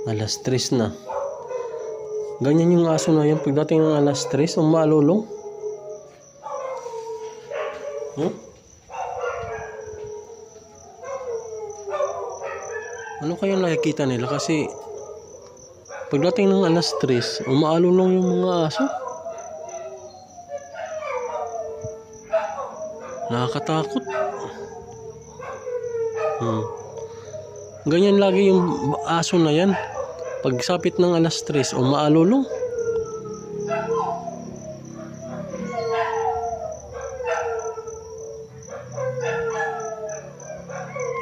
Alas 3 na. Ganyan yung aso na yan. Pagdating ng alas 3, umalulong. Ano kaya nakikita nila? Kasi pagdating ng alas 3, umaalulong yung mga aso. Nakakatakot. Ganyan lagi yung aso na yan. Pagsapit ng alas 3, umaalulong.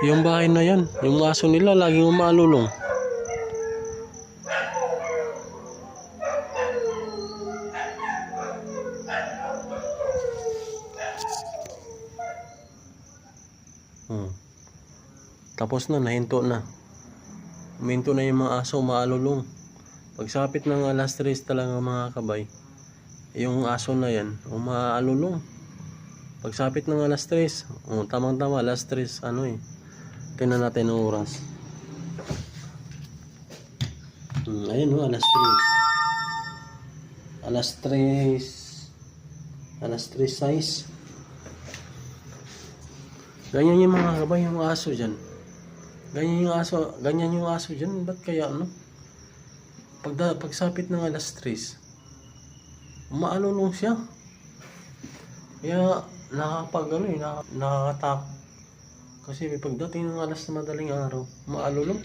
Yung bahay na yan, yung aso nila laging umaalulong. Tapos na, nahinto na. Huminto na yung mga aso, umaalulong. Pagsapit ng alas 3 talaga mga kabay, yung aso na yan, umaalulong. Pagsapit ng alas 3, tamang-tama, alas 3, tingnan natin ang oras. Ayun alas 3. Alas 3:06. Ganyan yung mga kabay, yung aso dyan. Ganyan yung aso dyan. Ba't kaya pagsapit ng alas 3, umaalulong siya. Kaya nakakatakot. Kasi pagdating ng alas na madaling araw, umaalulong.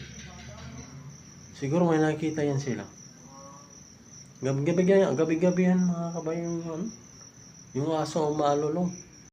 Siguro may nakikita yan sila. Gabi-gabi yan mga kabay, yung aso umaalulong.